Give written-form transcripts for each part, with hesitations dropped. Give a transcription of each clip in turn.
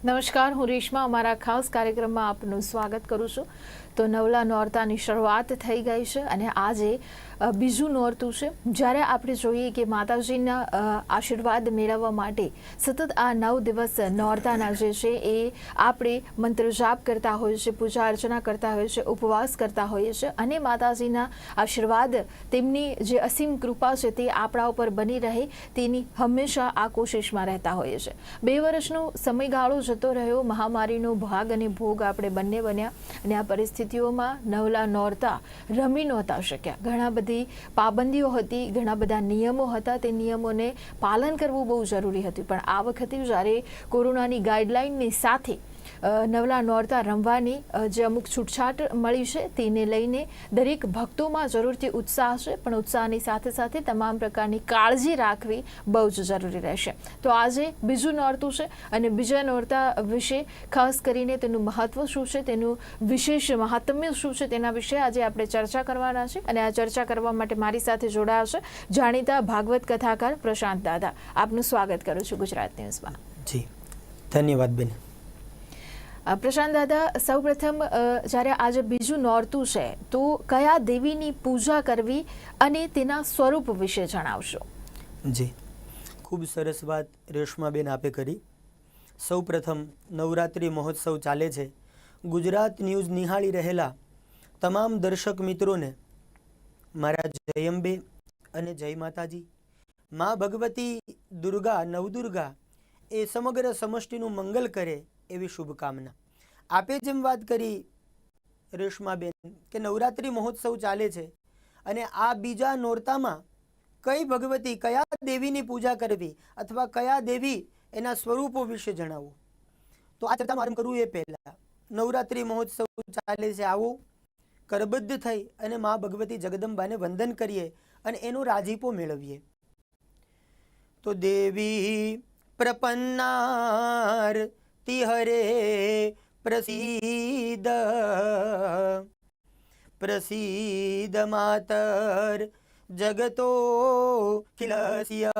નમસ્કાર, હું રેશમા. અમારા ખાસ કાર્યક્રમમાં આપનું સ્વાગત કરું છું. તો નવલા નોરતાની શરૂઆત થઈ ગઈ છે અને આજે બીજું નોરતું છે. જ્યારે આપણે જોઈએ કે માતાજીના આશીર્વાદ મેળવવા માટે સતત આ 9 દિવસ નોરતાના જે છે એ આપણે મંત્ર જાપ કરતા હોઈએ છીએ, પૂજા અર્ચના કરતા હોઈએ છીએ, ઉપવાસ કરતા હોઈએ છીએ અને માતાજીના આશીર્વાદ, તેમની જે અસીમ કૃપા છે તે આપણા ઉપર બની રહે તેની હંમેશા આ કોશિશમાં રહેતા હોઈએ છીએ. 2 વર્ષનો સમયગાળો જતો રહ્યો, મહામારીનો ભાગ અને ભોગ આપણે બંને બન્યા અને આ પરિસ્થિતિઓમાં નવલા નોરતા રમી નહોતા શક્યા. ઘણા બધી પાબંદીઓ હતી, ઘણા બધા નિયમો હતા, તે નિયમોને પાલન કરવું બહુ જરૂરી હતું. પણ આ વખતે જ્યારે કોરોનાની ગાઈડલાઇનની સાથે નવલા નોરતા રમવાની જે અમુક છૂટછાટ મળી છે તેને લઈને દરેક ભક્તોમાં જરૂરથી ઉત્સાહ છે, પણ ઉત્સાહની સાથે સાથે તમામ પ્રકારની કાળજી રાખવી બહુ જ જરૂરી રહેશે. તો આજે બીજું નોરતું છે અને બીજા નોરતા વિશે ખાસ કરીને તેનું મહત્વ શું છે, તેનું વિશેષ મહાત્મ્ય શું છે, તેના વિશે આજે આપણે ચર્ચા કરવાના છે. અને આ ચર્ચા કરવા માટે મારી સાથે જોડાયા છે જાણીતા ભાગવત કથાકાર પ્રશાંત દાદા. આપનું સ્વાગત કરું છું ગુજરાત ન્યૂઝમાં. જી, ધન્યવાદ બેન. પ્રશાંત દાદા, સૌપ્રથમ જ્યારે આજે બીજું નોરતું છે તો કયા દેવીની પૂજા કરવી અને તેના સ્વરૂપ વિશે જણાવશો. જી, ખૂબ સરસ વાત રેશમાબેન આપે કરી. સૌપ્રથમ નવરાત્રિ મહોત્સવ ચાલે છે. ગુજરાત ન્યૂઝ નિહાળી રહેલા તમામ દર્શક મિત્રોને મારા જય અંબે અને જય માતાજી. મા ભગવતી દુર્ગા, નવદુર્ગા એ સમગ્ર સમષ્ટિનું મંગલ કરે એવી શુભકામના. આપે જેમ વાત કરી રેશમાબેન કે નવરાત્રિ મહોત્સવ ચાલે છે અને આ બીજા નોરતામાં કઈ ભગવતી, કયા દેવીની પૂજા કરવી અથવા કયા દેવી એના સ્વરૂપો વિશે જણાવવું. તો આ ચર્ચાનો આરંભ કરવું એ પહેલા નવરાત્રિ મહોત્સવ ચાલે છે, આવો કરબદ્ધ થઈ અને મા ભગવતી જગદંબાને વંદન કરીએ અને એનો રાજીપો મેળવીએ. તો દેવી પ્રપન્નાર તિહરે પ્રસીદ પ્રસીદ માતર જગતો ખિલસ્ય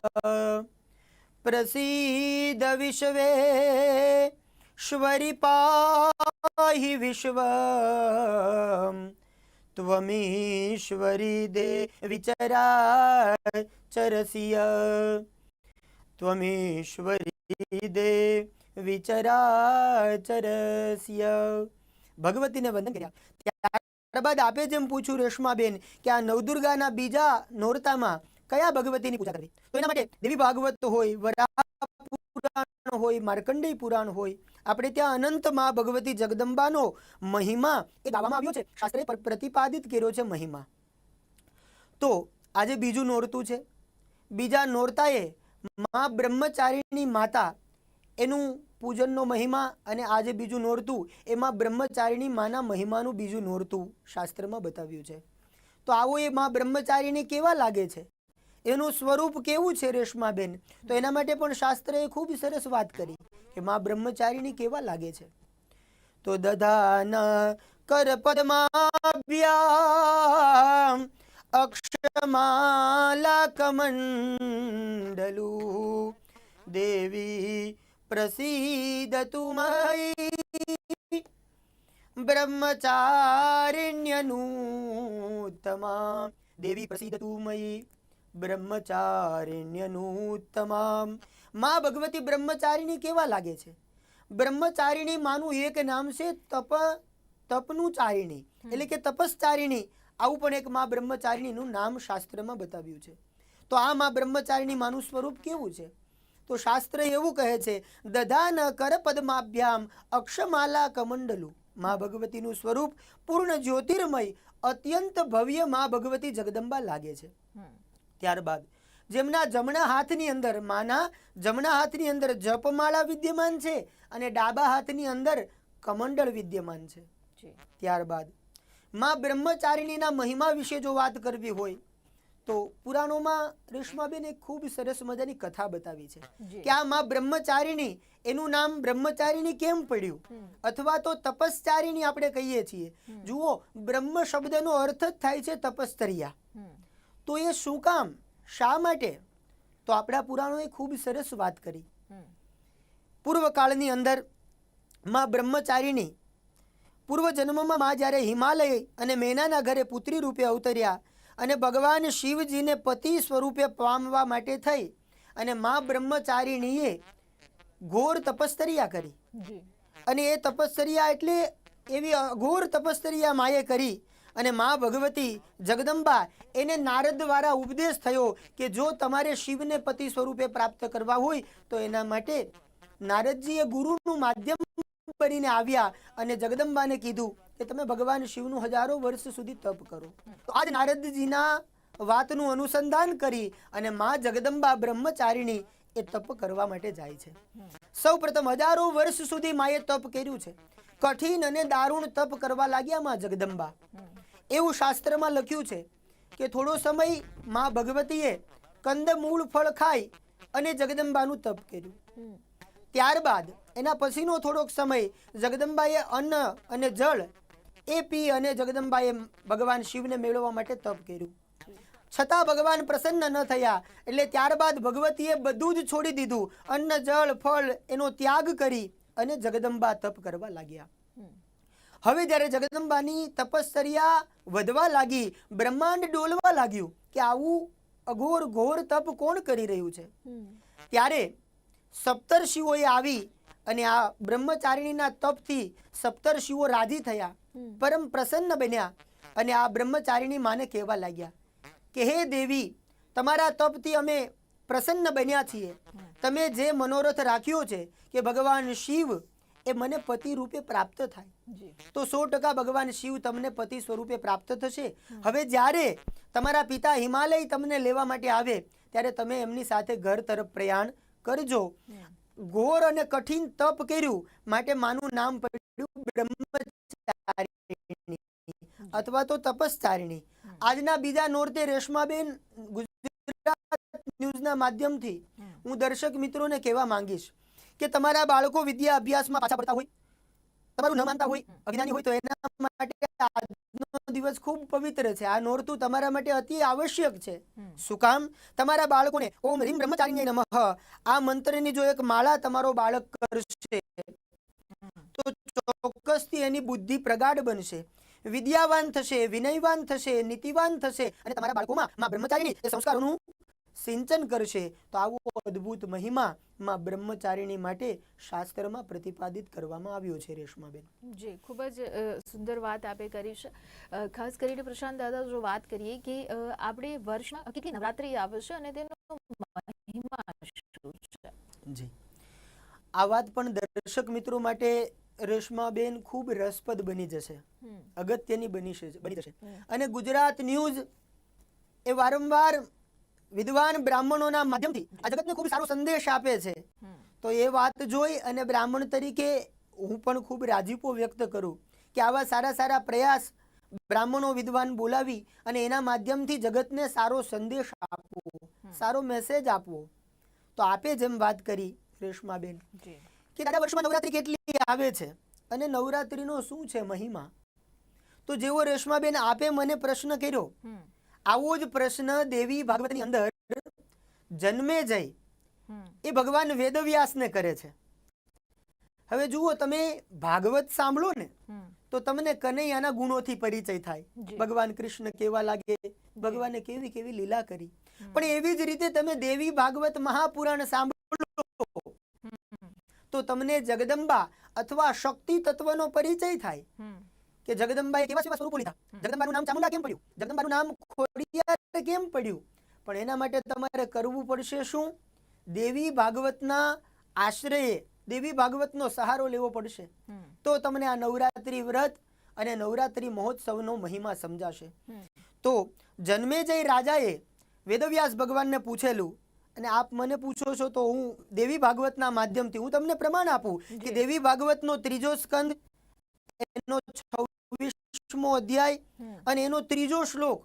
પ્રસીદ વિશ્વેશ્વરી પાહિ વિશ્વ ત્વમીશ્વરી દેવી ચરાચરસ્ય ત્વમીશ્વરી દેવી ચરાચરસ્ય. ભગવતીને વંદન કર્યા. ત્યારબાદ આપે જેમ પૂછ્યું રેશમાબેન કે આ નવદુર્ગાના બીજા નોરતામાં કયા ભગવતીની પૂજા કરવી, તો એના માટે દેવી ભાગવત હોય, વરાહ પુરાણ હોય, માર્કંડેય પુરાણ હોય, આપણે ત્યાં અનંત મા ભગવતી જગદંબાનો મહિમા એ ગાવામાં આવ્યો છે, શાસ્ત્રે પ્રતિપાદિત કર્યો છે મહિમા. તો આજે બીજું નોરતું છે. બીજા નોરતાએ મા બ્રહ્મચારીણી માતા એનું પૂજનનો મહિમા અને આજે બીજું નોરતું એમાં બ્રહ્મચારીણી માના મહિમાનું બીજું નોરતું શાસ્ત્રમાં બતાવ્યું છે. તો આવો એ મા બ્રહ્મચારીણી કેવા લાગે છે, એનું સ્વરૂપ કેવું છે રેશમાબેન, તો એના માટે પણ શાસ્ત્રએ ખૂબ સરસ વાત કરી કે મા બ્રહ્મચારીણી કેવા લાગે છે. તો દધાન કર પદ્માભ્યામ અક્ષમાલા કમંડલુ દેવી પ્રસીદતુ મયી બ્રહ્મચારિણ્યનુત્તમા. દેવી પ્રસીદતુ મયી બ્રહ્મચારિણ્યનુત્તમા. મા ભગવતી બ્રહ્મચારિણી કેવા લાગે છે? બ્રહ્મચારિણી માનું એક નામ છે તપનું ચારિણી, એટલે કે તપસ્ચારિણી. આવું પણ એક મા બ્રહ્મચારિણીનું નામ શાસ્ત્રમાં બતાવ્યું છે. તો આ મા બ્રહ્મચારિણી માનું સ્વરૂપ કેવું છે? તો શાસ્ત્ર એવું કહે છે, દધાન કર પદ્માભ્યામ અક્ષમાલા કમંડલુ. મા ભગવતીનું સ્વરૂપ પૂર્ણ જ્યોતિર્મય, અત્યંત ભવ્ય મા ભગવતી જગદંબા લાગે છે. ત્યારબાદ જેમના જમણા હાથની અંદર, માના જમણા હાથની અંદર જપમાળા વિદ્યમાન છે અને ડાબા હાથની અંદર કમંડળ વિદ્યમાન છે. ત્યારબાદ મા બ્રહ્મચારિણીના મહિમા વિશે જો વાત કરવી હોય તો પુરાણોમાં રેશમાબેન એક ખૂબ સરસ મજાની કથા બતાવી છે કે આ મા બ્રહ્મચારિણી, એનું નામ બ્રહ્મચારિણી કેમ પડ્યું, અથવા તો તપસ્ચારિણી આપણે કહીએ છીએ. જુઓ, બ્રહ્મ શબ્દનો અર્થ જ થાય છે તપસ્તર્યા. તો એ શું કામ, શા માટે? તો આપણા પુરાણોએ ખૂબ સરસ વાત કરી. પૂર્વકાળની અંદર માં બ્રહ્મચારિણી પૂર્વજન્મમાં માં જ્યારે હિમાલય અને મેનાના ઘરે પુત્રી રૂપે અવતર્યા અને ભગવાન શિવજીને પતિ સ્વરૂપે પામવા માટે થઈ અને માં બ્રહ્મચારિણીએ ઘોર તપશ્ચર્યા કરી. અને એ તપશ્ચર્યા એટલે એવી અઘોર તપશ્ચર્યા માએ કરી અને માં ભગવતી જગદંબા એને નારદ દ્વારા ઉપદેશ થયો કે જો તમારે શિવને પતિ સ્વરૂપે પ્રાપ્ત કરવા હોય તો એના માટે નારદજીએ ગુરુનું માધ્યમ બનીને આવ્યા અને જગદંબાને કીધું કે તમે ભગવાન શિવનું હજારો વર્ષ સુધી તપ કરો. તો આજ નારદજીના વાતનું અનુસંધાન કરી અને માં જગદંબા બ્રહ્મચારિણી એ તપ કરવા માટે જાય છે. સૌ પ્રથમ હજારો વર્ષ સુધી માએ તપ કર્યું છે. કઠિન અને દારૂણ તપ કરવા લાગ્યા માં જગદંબા. એવું શાસ્ત્રમાં લખ્યું છે કે થોડો સમય માં ભગવતીએ કંદમૂળ ફળ ખાઈ અને જગદંબાનું તપ કર્યું. ત્યારબાદ એના પછીનો થોડોક સમય જગદંબાએ અન્ન અને જળ એ પી અને જગદંબાએ ભગવાન શિવને મેળવવા માટે તપ કર્યું. છતાં ભગવાન પ્રસન્ન ન થયા એટલે ત્યારબાદ ભગવતીએ બધું જ છોડી દીધું. અન્ન જળ ફળ એનો ત્યાગ કરી અને જગદંબા તપ કરવા લાગ્યા. હવે જ્યારે જગદંબાની તપશ્ચર્યા વધવા લાગી, બ્રહ્માંડ ડોલવા લાગ્યું કે આવું અઘોર ઘોર તપ કોણ કરી રહ્યું છે, ત્યારે સપ્તર્ષિઓએ આવી અને આ બ્રહ્મચારિણીના તપથી સપ્તર્ષિઓ રાજી થયા, પરમ પ્રસન્ન બન્યા અને આ બ્રહ્મચારિણી માને કહેવા લાગ્યા કે હે દેવી, તમારા તપથી અમે પ્રસન્ન બન્યા છીએ. તમે જે મનોરથ રાખ્યો છે કે ભગવાન શિવ એ મને પતિ રૂપે પ્રાપ્ત થાય, તો 100% ભગવાન શિવ તમને પતિ સ્વરૂપે પ્રાપ્ત થશે. હવે જ્યારે તમારા પિતા હિમાલય તમને લેવા માટે આવે ત્યારે તમે એમની સાથે ઘર તરફ પ્રયાણ કરજો. ઘોર અને કઠિન તપ કર્યું માટે માનું નામ પડ્યું બ્રહ્મચારિણી અથવા તો તપશ્ચારિણી. આજના બીજા નોરતે રેશમાબેન ગુજરાત ન્યૂઝના માધ્યમથી હું દર્શક મિત્રોને કહેવા માંગીશ કે તમારા બાળકો વિદ્યા અભ્યાસમાં પાછા પડતા હોય, તમારું ન માનતા હોય, અજ્ઞાની હોય, તો એના માટે આજનો દિવસ ખૂબ પવિત્ર છે. આ નોરતું તમારા માટે અતિ આવશ્યક છે. શું કામ? તમારા બાળકોને ઓમ રીમ બ્રહ્મચારિણી નમઃ આ મંત્રની જો એક માળા તમારો બાળક કરશે તો ચોક્કસથી એની બુદ્ધિ પ્રગાઢ બનશે, વિદ્યાવાન થશે, વિનયવાન થશે, નીતિવાન થશે અને તમારા બાળકોમાં માં બ્રહ્મચારિણી એ સંસ્કારોનું સિંચન કરશે. તો આવો અદ્ભુત મહિમા માં બ્રહ્મચારિણી માટે શાસ્ત્રમાં પ્રતિપાદિત કરવામાં આવ્યો છે. રેશમાબેન જી, ખૂબ જ સુંદર વાત આપે કરી છે. ખાસ કરીને પ્રશાંત દાદા જો વાત કરીએ કે આપણે વર્ષમાં કેટલી નવરાત્રી આવે છે અને તેનો મહિમા શું છે? જી, આ વાત પણ દર્શક મિત્રો માટે રેશમાબેન ખૂબ રસપ્રદ બની જશે, અગત્યની બની જશે. અને ગુજરાત ન્યૂઝ એ વારંવાર વિદ્વાન બ્રાહ્મણોના માધ્યમથી આ જગતને ખૂબ સારો સંદેશ આપે છે. તો એ વાત જોઈ અને બ્રાહ્મણ તરીકે હું પણ ખૂબ રાજીપો વ્યક્ત કરું કે આવા સારા સારા પ્રયાસ બ્રાહ્મણો વિદ્વાન બોલાવી અને એના માધ્યમથી જગતને સારો સંદેશ આપવો, સારો મેસેજ આપવો. તો આપે જેમ વાત કરી રેશમાબેન કે દાદા વર્ષમાં નવરાત્રી કેટલી આવે છે અને નવરાત્રીનો શું છે મહિમા, તો જેવો રેશમાબેન આપે મને પ્રશ્ન કર્યો, આવો જ પ્રશ્ન દેવી ભાગવતની અંદર જન્મેજય એ ભગવાન વેદવ્યાસને કરે છે. હવે જુઓ, તમે ભાગવત સાંભળો ને તો તમને કનૈયાના ગુણોથી પરિચય થાય. ભગવાન કૃષ્ણ કેવા લાગે, ભગવાને કેવી કેવી લીલા કરી. પણ એવી જ રીતે તમે દેવી ભાગવત મહાપુરાણ સાંભળો તો તમને જગદંબા અથવા શક્તિ તત્વનો પરિચય થાય કે જગદંબાએ કેવા કેવા સ્વરૂપો લીધા, જગદંબાનું નામ ચામુંડા કેમ પડ્યું, જગદંબાનું નામ ખોડિયાર કેમ પડ્યું. પણ એના માટે તમારે કરવું પડશે શું? દેવી ભાગવતના આશ્રયે દેવી ભાગવતનો સહારો લેવો પડશે. તો તમને આ નવરાત્રી વ્રત અને નવરાત્રી મહોત્સવનો મહિમા સમજાશે. તો જન્મેજય રાજાએ વેદવ્યાસ ભગવાનને પૂછેલું અને આપ મને પૂછો છો તો હું દેવી ભાગવતના માધ્યમથી હું તમને પ્રમાણ આપું કે દેવી ભાગવતનો 3જો સ્કંદ એનો 26મો અધ્યાય અને એનો 3જો શ્લોક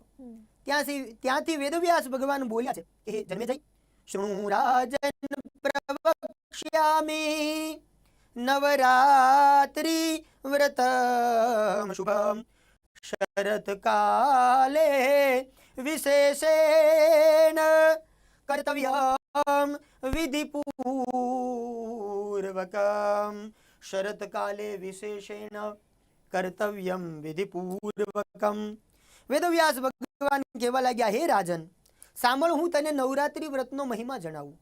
ત્યાંથી વેદવ્યાસ ભગવાન બોલ્યા છે કે જન્મેજય શૃણુ રાજન પ્રવક્ષ્યામિ નવરાત્રી વ્રતમ શુભમ શરત કાલે વિશેષેણ કર્તવ્યમ વિધિપૂર્વકમ શરતકાલે વિશેષેણ કર્તવ્યમ વિધિપૂર્વકમ. વેદવ્યાસ ભગવાન કહેવા લાગ્યા, હે રાજન, સાંભળ, હું તને નવરાત્રિ વ્રતનો મહિમા જણાવું.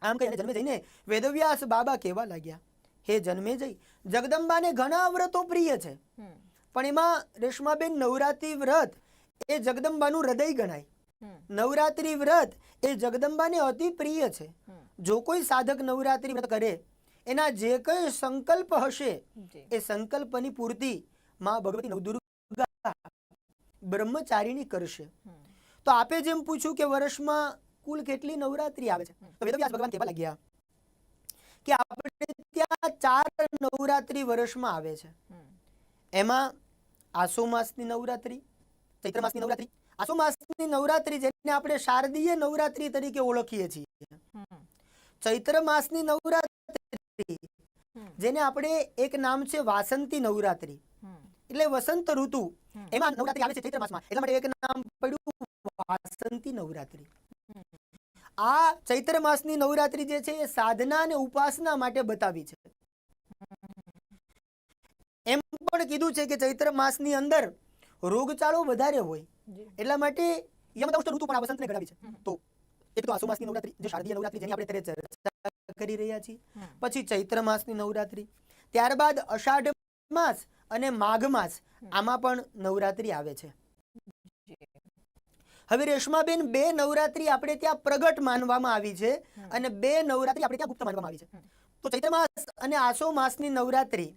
આમ કહીને જન્મે જઈને વેદવ્યાસ બાબા કહેવા લાગ્યા, હે જન્મેજય, જગદંબાને ઘણા વ્રતો પ્રિય છે, પણ એમાં રેશમાબેન નવરાત્રિ વ્રત એ જગદંબાનું હૃદય ગણાય. નવરાત્રિ વ્રત એ જગદંબાને અતિ પ્રિય છે. જો કોઈ સાધક નવરાત્રિ વ્રત કરે, એના જે કઈ સંકલ્પ હશે એ સંકલ્પની પૂર્તિ માં ભગવતી નવદુર્ગા બ્રહ્મચારીણી કરશે. તો આપે જેમ પૂછ્યું કે વર્ષમાં કુલ કેટલી નવરાત્રિ આવે છે, તો વેદવ્યાસ ભગવાન કહેવા લાગ્યા કે આપણે ત્યાં 4 નવરાત્રિ વર્ષમાં આવે છે. એમાં આસો માસની નવરાત્રિ, ચૈત્ર માસની નવરાત્રિ. આસો માસની નવરાત્રિ જેને આપણે શારદીય નવરાત્રિ તરીકે ઓળખીએ છીએ. ચૈત્ર માસની નવરાત્રિ જેને આપણે એક નામ છે વાસંતી નવરાત્રિ, એટલે વસંત ઋતુ, એમાં નવરાત્રિ આવે છે ચૈત્ર માસમાં, એટલા માટે એક નામ પડ્યું વાસંતી નવરાત્રિ. આ ચૈત્ર માસની નવરાત્રિ જે છે એ સાધના અને ઉપાસના માટે બતાવી છે. એમ પણ કીધું છે કે ચૈત્ર માસની અંદર રોગચાળો વધારે હોય, એટલા માટે યમદંષ્ટ ઋતુ પણ આ વસંતને ગણાવી છે. તો એક તો આસો માસની નવરાત્રિ જે શારદીય નવરાત્રિ જેની આપણે અત્યારે ચર્ચા કરી રહ્યા છીએ, પછી ચૈત્ર માસની નવરાત્રિ, ત્યારબાદ અષાઢ માસ અને માઘ માસ, આમાં પણ નવરાત્રિ આવે છે. હવે રેશમાબેન 2 નવરાત્રિ આપણે ત્યાં પ્રગટ માનવામાં આવી છે અને 2 નવરાત્રિ આપણે ત્યાં ગુપ્ત માનવામાં આવી છે. તો ચૈત્ર માસ અને આસો માસની નવરાત્રિ,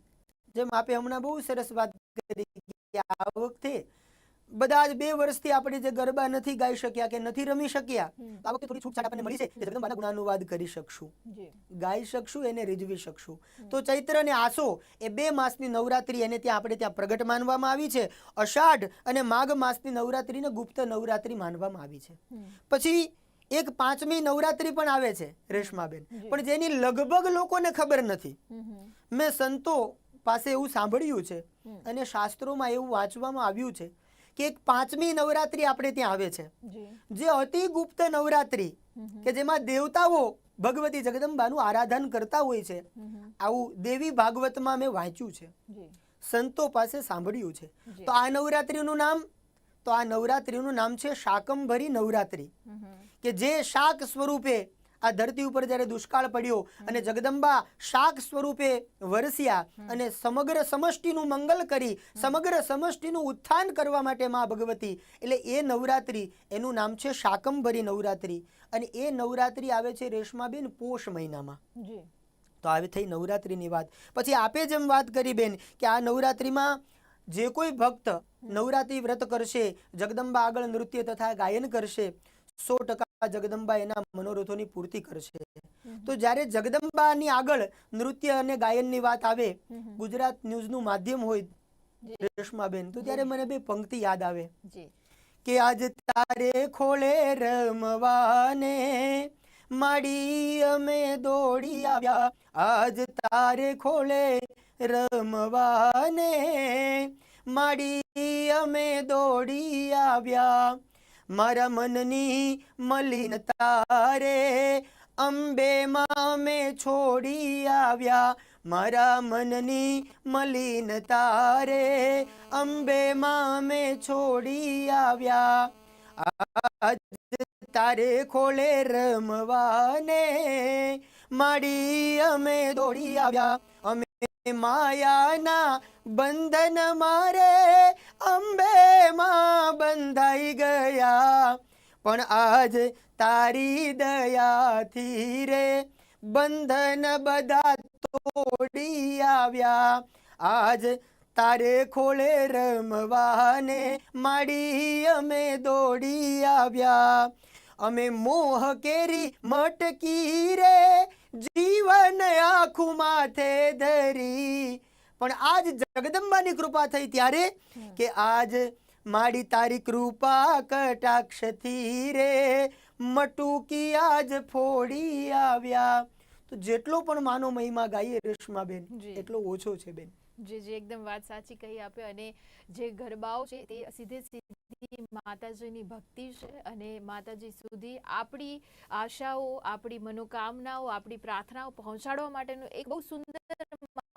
જેમ આપે હમણાં બહુ સરસ વાત કરી કે આ વખતે બધા જ 2 વર્ષથી આપણે જે ગરબા નથી ગાઈ શક્યા કે નથી રમી શક્યા, આ વખતે થોડી છૂટછાટ આપણને મળી છે કે જગદંબાના ગુણાનુવાદ કરી શકશું, ગાઈ શકશું, એને રીઝવી શકશું. તો ચૈત્ર અને આસો એ 2 માસની નવરાત્રિ એને ત્યાં આપણે ત્યાં પ્રગટ માનવામાં આવી છે. અષાઢ અને માઘ માસની નવરાત્રિને ગુપ્ત નવરાત્રિ માનવામાં આવી છે. પછી એક 5મી નવરાત્રિ પણ આવે છે રેશમાબેન, પણ જેની લગભગ લોકોને ખબર નથી. મેં સંતો પાસે એવું સાંભળ્યું છે અને શાસ્ત્રોમાં એવું વાંચવામાં આવ્યું છે કે એક 5મી નવરાત્રિ આપણે ત્યાં આવે છે, જે અતિ ગુપ્ત નવરાત્રિ, કે જેમાં દેવતાઓ ભગવતી જગદંબાનું આરાધન કરતા હોય છે. આવું દેવી ભાગવતમાં મેં વાંચ્યું છે, સંતો પાસે સાંભળ્યું છે. તો આ નવરાત્રિનું નામ છે શાકંભરી નવરાત્રિ, કે જે શાક સ્વરૂપે આ ધરતી ઉપર જ્યારે દુષ્કાળ પડ્યો અને જગદંબા શાક સ્વરૂપે વરસ્યા અને સમગ્ર સમષ્ટિનું મંગલ કરી સમગ્ર સમષ્ટિનું ઉત્થાન કરવા માટે માં ભગવતી, એટલે એ નવરાત્રિ એનું નામ છે શાકંભરી નવરાત્રિ. અને એ નવરાત્રિ આવે છે રેશમાબેન પોષ મહિનામાં. તો આવી થઈ નવરાત્રિની વાત. પછી આપે જેમ વાત કરી બેન કે આ નવરાત્રિમાં જે કોઈ ભક્ત નવરાત્રિ વ્રત કરશે, જગદંબા આગળ નૃત્ય તથા ગાયન કરશે, 100% જગદંબા એના મનોરથોની પૂર્તિ કરશે. તો જ્યારે જગદંબાની આગળ નૃત્ય અને ગાયનની વાત આવે, ગુજરાત ન્યૂઝનું માધ્યમ હોય રેશમાબેન, તો ત્યારે મને 2 પંક્તિ યાદ આવે કે આજ તારે ખોળે રમવાને માડી અમે દોડી આવ્યા, આજ તારે ખોળે રમવાને માડી અમે દોડી આવ્યા, મારા મનની મલિનતા રે અંબે માં અમે છોડી આવ્યા, મારા મનની મલિનતા રે અંબે માં અમે છોડી આવ્યા, આજ તારે ખોળે રમવાને માડી અમે દોડી આવ્યા, અમે માયાના બંધન મારે અંબે માં બંધાઈ ગયા, પણ આજ તારી દયાથી રે બંધન બધા તોડી આવ્યા, આજ તારે ખોળે રમવાને માડી અમે દોડી આવ્યા, અમે મોહ કેરી મટકી રે જીવન આખું માથે ધરી, પણ આજ જગદંબાની કૃપા થઈ ત્યારે કે આજ માડી તારી કૃપા કટાક્ષથી રે મટુકી આજ ફોડી આવ્યા. તો જેટલો પણ માનો મહિમા ગાઈએ રેશમાબેન એટલો ઓછો છે બેન. જે એકદમ વાત સાચી કહી આપે. અને જે ગરબાઓ છે તે સીધી માતાજીની ભક્તિ છે અને માતાજી સુધી આપણી આશાઓ, આપણી મનોકામનાઓ, આપણી પ્રાર્થનાઓ પહોંચાડવા માટેનું એક બહુ સુંદર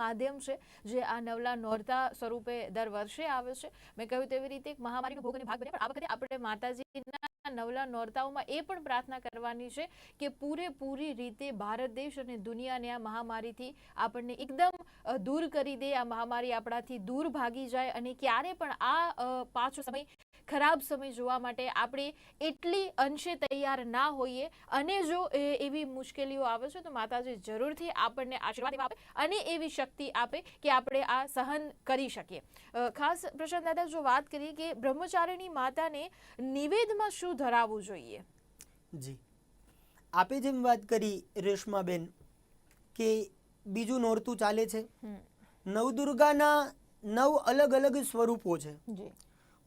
માધ્યમ છે જે આ નવલા નોરતા સ્વરૂપે દર વર્ષે આવે છે. મેં કહ્યું તેવી રીતે એક મહામારીનો ભોગ અને ભાગ બને, પણ આ વખતે આપણે માતાજીના નવલા નોરતાઓમાં એ પણ પ્રાર્થના કરવાની છે કે પૂરેપૂરી રીતે ભારત દેશ અને દુનિયાને આ મહામારીથી આપણને એકદમ દૂર કરી દે, આ મહામારી આપણાથી દૂર ભાગી જાય અને ક્યારે પણ આ પાછો સમય ખરાબ સમય જોવા માટે આપણે એટલી અંશે તૈયાર ના હોઈએ. અને જો એવી મુશ્કેલીઓ આવે છે તો માતાજી જરૂરથી આપણને આશીર્વાદ આપે અને એવી શક્તિ આપે કે આપણે આ સહન કરી શકીએ. ખાસ પ્રશાંત દાદા, જો વાત કરીએ કે બ્રહ્મચારિણી માતાને નિવેદમાં શું ધરાવવું જોઈએ? જી, આપે જેમ વાત કરી રેશમાબેન કે બીજું નોરતું ચાલે છે, નવદુર્ગાના 9 અલગ અલગ સ્વરૂપો છે.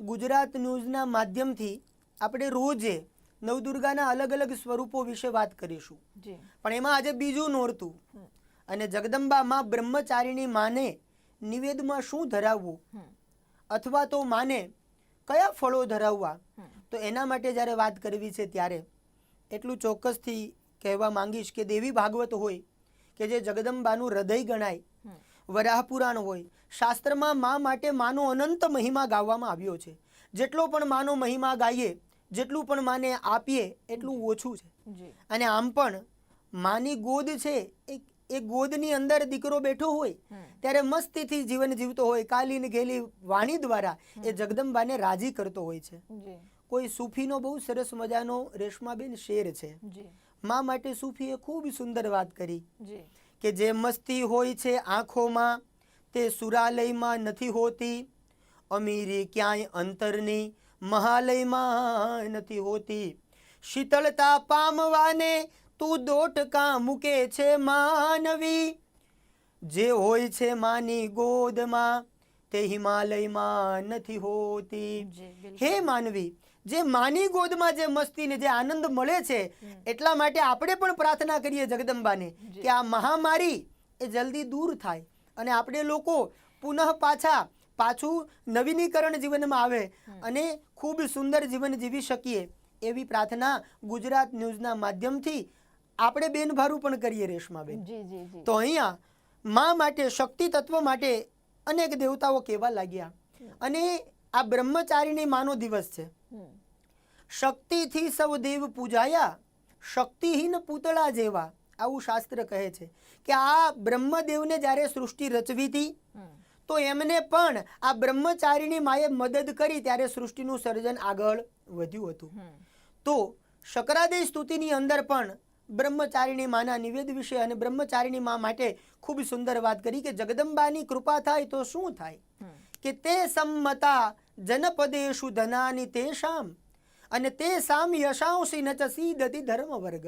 ગુજરાત ન્યૂઝના માધ્યમથી આપણે રોજે નવદુર્ગાના અલગ અલગ સ્વરૂપો વિશે વાત કરીશું. પણ એમાં આજે બીજું નોરતું અને જગદંબામાં બ્રહ્મચારિણી માને નિવેદમાં શું ધરાવવું અથવા તો માને કયા ફળો ધરાવવા, તો એના માટે જ્યારે વાત કરવી છે ત્યારે એટલું ચોક્કસથી કહેવા માંગીશ કે દેવી ભાગવત હોય કે જે જગદંબાનું હૃદય ગણાય, વરાહપુરાણ હોય, શાસ્ત્રમાં મા માટે માનો અનંત મહિમા ગાવામાં આવ્યો છે. જેટલો પણ માનો મહિમા ગાઈએ, જેટલું પણ માને આપીએ એટલું ઓછું છે. અને આમ પણ માની ગોદ છે, એ ગોદની અંદર દીકરો બેઠો હોય ત્યારે મસ્તીથી જીવન જીવતો હોય, કાલીન ઘેલી વાણી દ્વારા એ જગદંબાને રાજી કરતો હોય છે. કોઈ સૂફીનો બહુ સરસ મજાનો રેશમાબેન શેર છે. મા માટે સૂફીએ ખૂબ સુંદર વાત કરી કે જે મસ્તી હોય છે આંખોમાં તે સુરાલયમાં નથી હોતી, અમીરી ક્યાંય અંતરની મહાલયમાં નથી હોતી, શીતળતા પામવાને તું દોટકા મૂકે છે માનવી, જે હોય છે માની ગોદમાં તે હિમાલયમાં નથી હોતી. હે માનવી, જે માની ગોદમાં જે મસ્તી ને જે આનંદ મળે છે, એટલા માટે આપણે પણ પ્રાર્થના કરીએ જગદંબાને કે આ મહામારી એ જલ્દી દૂર થાય અને આપણે લોકો પુનઃ પાછું નવીનીકરણ જીવનમાં આવે અને ખૂબ સુંદર જીવન જીવી શકીએ, એવી પ્રાર્થના ગુજરાત ન્યૂઝના માધ્યમથી આપણે બેનભારું પણ કરીએ રેશમાબેન. તો અહીંયા મા માટે, શક્તિ તત્વ માટે અનેક દેવતાઓ કહેવા લાગ્યા અને આ બ્રહ્મચારિણી માનો દિવસ છે. શક્તિથી સૌ દેવ પૂજાયા, શક્તિહીન પૂતળા જેવા, આવું શાસ્ત્ર કહે છે કે આ બ્રહ્મદેવને જ્યારે સૃષ્ટિ રચવી હતી તો એમને પણ આ બ્રહ્મચારિણી માએ મદદ કરી ત્યારે સૃષ્ટિનું સર્જન આગળ વધ્યું હતું. તો શકરાદેય સ્તુતિની અંદર પણ બ્રહ્મચારિણી માના નિવેદ વિશે અને બ્રહ્મચારિણી મા માટે ખૂબ સુંદર વાત કરી કે જગદંબાની કૃપા થાય તો શું થાય કે તે સંમતા જનપદેશુ ધનાની તેષામ અને તે સામ યશાંસી નચ સીદતિ ધર્મ વર્ગ.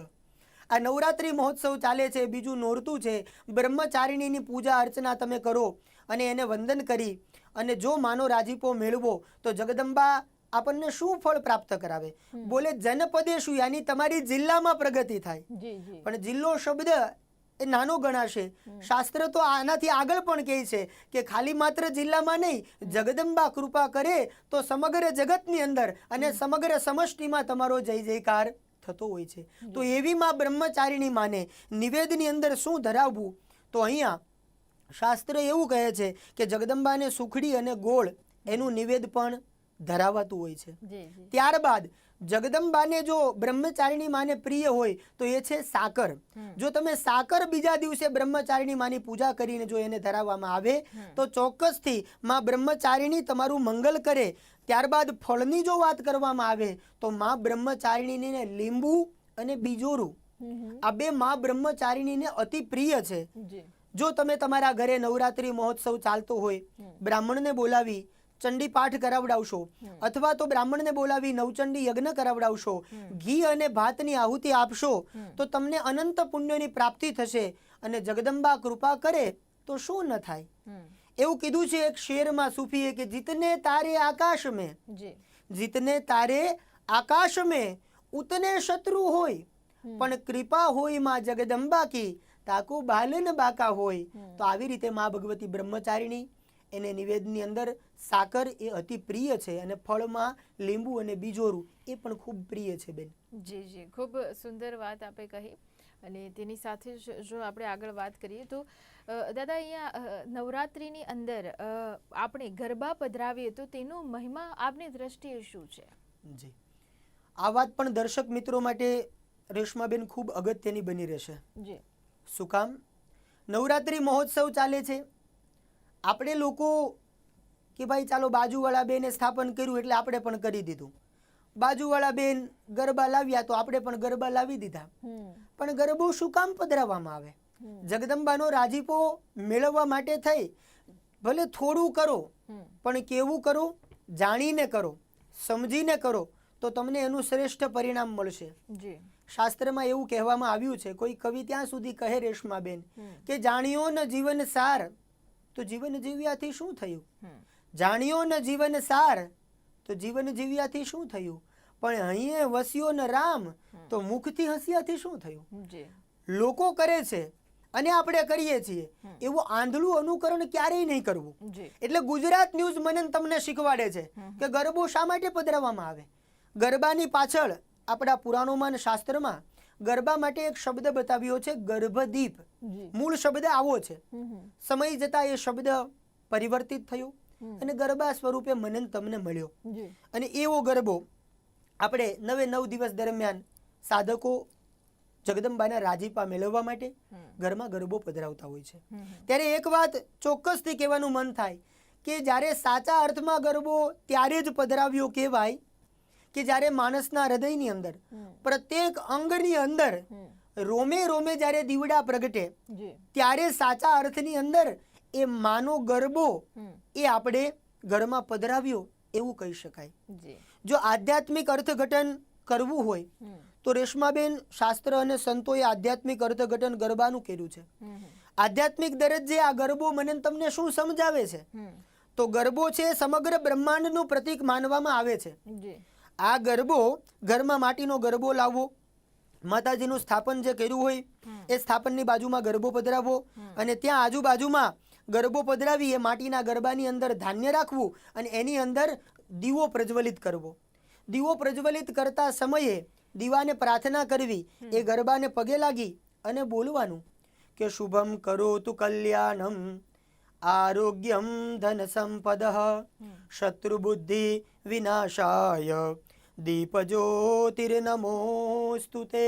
આ નવરાત્રિ મહોત્સવ ચાલે છે, બીજું નોરતું છે, બ્રહ્મચારિણીની પૂજા અર્ચના તમે કરો અને એને વંદન કરી અને જો માનો રાજીપો મેળવો તો જગદંબા આપણને શું ફળ પ્રાપ્ત કરાવે? બોલે જનપદેશુ, યાની તમારી જિલ્લામાં પ્રગતિ થાય. પણ જિલ્લો શબ્દ એ નાનો ગણાશે. શાસ્ત્ર તો આનાથી આગળ પણ કહે છે કે ખાલી માત્ર જિલ્લામાં નહીં, જગદંબા કૃપા કરે તો સમગ્ર જગતની અંદર અને સમગ્ર સમષ્ટિમાં તમારો જય જયકાર થતો હોય છે. તો એવી માં બ્રહ્મચારિણી માને નિવેદની અંદર શું ધરાવવું? તો અહીંયા શાસ્ત્ર એવું કહે છે કે જગદંબાને સુખડી અને ગોળ એનું નિવેદ પણ ધરાવાતું હોય છે. ત્યારબાદ જગદંબાને જો બ્રહ્મચારિણી માને પ્રિય હોય તો એ છે સાકર. જો તમે સાકર બીજા દિવસે બ્રહ્મચારિણી માની પૂજા કરીને જો એને ધરાવવામાં આવે તો ચોક્કસથી માં બ્રહ્મચારિણી તમારું મંગલ કરે. ત્યારબાદ ફળની જો વાત કરવામાં આવે તો માં બ્રહ્મચારિણીને લીંબુ અને બીજોરું, આ બે માં બ્રહ્મચારિણીને અતિ પ્રિય છે. જો તમે તમારા ઘરે નવરાત્રિ મહોત્સવ ચાલતો હોય, બ્રાહ્મણને બોલાવી ચંડી પાઠ કરાવડાવશો અથવા તો બ્રાહ્મણને બોલાવી નવચંડી યજ્ઞ કરાવડાવશો, ઘી અને ભાતની આહુતિ આપશો તો તમને અનંત પુણ્યની પ્રાપ્તિ થશે અને જગદંબા કૃપા કરે તો શું ન થાય. એવું કીધું છે એક શેરમાં સૂફીએ કે જીતને તારે આકાશ મેં, જીતને તારે આકાશ મેં ઉતને શત્રુ હોય, પણ કૃપા હોય માં જગદંબા કી તાકો બાલન બાકા હોય. તો આવી રીતે માં ભગવતી બ્રહ્મચારિણી, એને નિવેદની અંદર સાકર એ અતિ પ્રિય છે અને ફળમાં લીંબુ અને બીજોરું એ પણ ખૂબ પ્રિય છે બેન. જી જી, ખૂબ સુંદર વાત આપે કહી. અને તેની સાથે જ જો આપણે આગળ વાત કરીએ તો દાદા અહીંયા નવરાત્રિની અંદર આપણે ગરબા પધરાવીએ તો તેનો મહિમા આપની દ્રષ્ટિએ શું છે? જી, આ વાત પણ દર્શક મિત્રો માટે રેશમાબેન ખૂબ અગત્યની બની રહેશે. જી. શું કામ? નવરાત્રિ મહોત્સવ ચાલે છે, આપણે લોકો કે ભાઈ ચાલો બાજુવાળા બેને સ્થાપન કર્યું એટલે આપણે પણ કરી દીધું, બાજુવાળા બેન ગરબા લાવ્યા તો આપણે પણ ગરબા લાવી દીધા. પણ ગરબો શું કામ પધરાવવામાં આવે? જગદંબાનો રાજીપો મેળવવા માટે થઈ. ભલે થોડું કરો પણ કેવું કરો? જાણીને કરો, સમજીને કરો તો તમને એનું શ્રેષ્ઠ પરિણામ મળશે. શાસ્ત્રમાં એવું કહેવામાં આવ્યું છે, કોઈ કવિ ત્યાં સુધી કહે રેશમાબેન કે જાણ્યો ન જીવન સાર તો જીવન જીવ્યાથી શું થયું? જાણ્યો ન જીવન સાર તો જીવન જીવ્યાથી શું થયું? પણ અહીંયા વસ્યો ન રામ તો મુખથી હસ્યાથી શું થયું? લોકો કરે છે અને આપણે કરીએ છીએ એવું આંધળું અનુકરણ ક્યારેય નહીં કરવું. એટલે ગુજરાત ન્યૂઝ મને તમને શીખવાડે છે કે ગરબો શા માટે પધરાવવામાં આવે. ગરબાની પાછળ આપણા પુરાણોમાં અને શાસ્ત્રમાં ગરબા માટે એક શબ્દ બતાવ્યો છે, ગર્ભદીપ. મૂળ શબ્દ આવો છે, સમય જતા એ શબ્દ પરિવર્તિત થયો અને ગરબા સ્વરૂપે મને તમને મળ્યો. અને એવો ગરબો આપણે 9 દિવસ દરમિયાન સાધકો જગદંબાના રાજીપા મેળવવા માટે ઘરમાં ગરબો પધરાવતા હોય છે. ત્યારે એક વાત ચોક્કસથી કહેવાનું મન થાય કે જ્યારે સાચા અર્થમાં ગરબો ત્યારે જ પધરાવ્યો કહેવાય કે જ્યારે માણસના હૃદયની અંદર પ્રત્યેક અંગની અંદર રોમે રોમે જ્યારે દીવડા પ્રગટે ત્યારે સાચા અર્થની અંદર એ માનો ગરબો એ આપણે ઘરમાં પધરાવ્યો એવું કહી શકાય. જો આધ્યાત્મિક અર્થઘટન કરવું હોય તો રેશમાબેન શાસ્ત્ર અને સંતોએ આધ્યાત્મિક અર્થઘટન ગરબાનું કર્યું છે. આધ્યાત્મિક દરજ્જે આ ગરબો મને તમને શું સમજાવે છે? તો ગરબો છે સમગ્ર બ્રહ્માંડનું પ્રતીક માનવામાં આવે છે. આ ગરબો ઘરમાં માટીનો ગરબો લાવવો, માતાજીનું સ્થાપન જે કર્યું હોય એ સ્થાપનની બાજુમાં ગરબો પધરાવવો અને ત્યાં આજુબાજુમાં ગરબો પધરાવી એ માટીના ગરબાની અંદર ધાન્ય રાખવું અને એની અંદર દીવો પ્રજ્વલિત કરવો. દીવો પ્રજ્વલિત કરતા સમયે દીવાને પ્રાર્થના કરવી, એ ગરબાને પગે લાગી અને બોલવાનું કે શુભમ કરોતુ કલ્યાણમ આરોગ્યમ ધન સંપદઃ શત્રુબુદ્ધિ વિનાશાય દીપ જ્યોતિર્નમોસ્તુતે.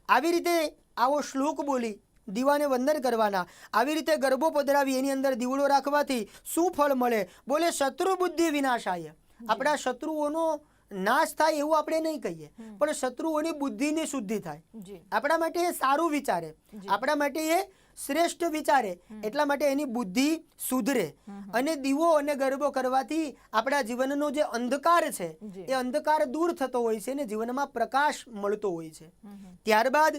આવી રીતે આવો શ્લોક બોલી દીવાને વંદન કરવાના. આવી રીતે ગરબો પધરાવી એની અંદર દીવડો રાખવાથી શું ફળ મળે? બોલે શત્રુ બુદ્ધિ વિનાશાય. આપણા શત્રુઓનો નાશ થાય એવું આપણે નહીં કહીએ, પણ શત્રુઓની બુદ્ધિની શુદ્ધિ થાય. આપણા માટે એ સારું વિચારે, આપણા માટે એ શ્રેષ્ઠ વિચારે, એટલા માટે એની બુદ્ધિ સુધરે. અને દીવો અને ગરબો કરવાથી આપણા જીવનનો જે અંધકાર છે એ અંધકાર દૂર થતો હોય છે ને જીવનમાં પ્રકાશ મળતો હોય છે. ત્યારબાદ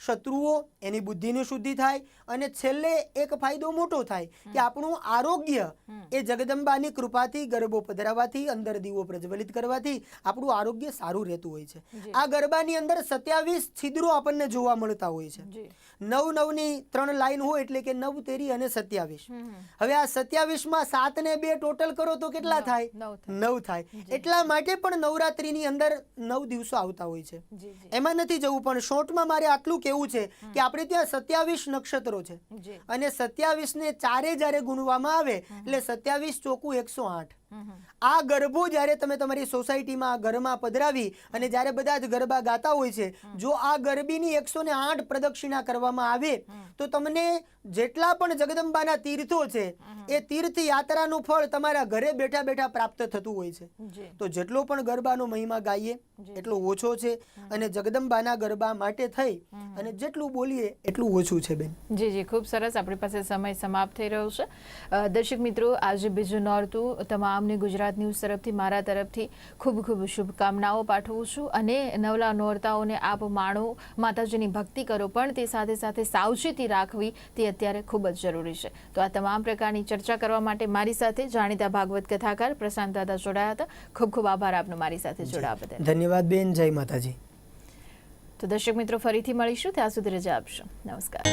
શત્રુઓ એની બુદ્ધિની શુદ્ધિ થાય અને છેલ્લે એક ફાયદો મોટો થાય કે આપણું આરોગ્ય એ જગદંબાની કૃપાથી ગરબો પધરાવવાથી અંદર દીવો પ્રજ્વલિત કરવાથી આપણું આરોગ્ય સારું રહેતું હોય છે. આ ગરબાની અંદર 27 છિદ્રો આપણને જોવા મળતા હોય છે. 9-9ની 3 લાઈન હોય એટલે કે 9 તેરી અને 27. હવે આ 27માં 7 ને 2 ટોટલ કરો તો કેટલા થાય? 9 થાય. એટલા માટે પણ નવરાત્રીની અંદર 9 દિવસો આવતા હોય છે. એમાં નથી જવું, પણ શોર્ટમાં મારે આટલું કેવું છે કે આપણે ત્યાં 27 નક્ષત્રો છે અને 27 ને 4 જ્યારે ગુણવામાં આવે એટલે 27 ચોકું 108. આ ગરબો જ્યારે તમે તમારી સોસાયટીમાં ઘરમાં પધરાવી અને જ્યારે બધા જ ગરબા ગાતા હોય છે, જો આ ગરબીની 108 પ્રદક્ષિણા કરવામાં આવે તો તમને જેટલા પણ જગદંબાના તીર્થો છે એ તીર્થ યાત્રાનું ફળ તમારા ઘરે બેઠા બેઠા પ્રાપ્ત થતું હોય છે. તો જેટલો પણ ગરબાનો મહિમા ગાઈએ એટલો ઓછો છે અને જગદંબાના ગરબા માટે થઈ અને જેટલું બોલીએ એટલું ઓછું છે બેન. જી જી, ખૂબ સરસ. આપણી પાસે સમય સમાપ્ત થઈ રહ્યો છે. દર્શક મિત્રો, આજે બીજું નોરતું તમામને ગુજરાત ન્યૂઝ તરફથી મારા તરફથી ખૂબ ખૂબ શુભકામનાઓ પાઠવું છું અને નવલા નોરતાઓને આપ માણો, માતાજીની ભક્તિ કરો, પણ તે સાથે સાથે સાવચેતી રાખવી તે અત્યારે ખૂબ જ જરૂરી છે. તો આ તમામ પ્રકારની ચર્ચા કરવા માટે મારી સાથે જાણીતા ભાગવત કથાકાર પ્રશાંત દાદા જોડાયા હતા. ખૂબ ખૂબ આભાર આપનો મારી સાથે જોડાવા બદલ. ધન્યવાદ બેન. જય માતાજી. તો દર્શક મિત્રો, ફરીથી મળીશું. ત્યાં સુધી રજા આપશો. નમસ્કાર.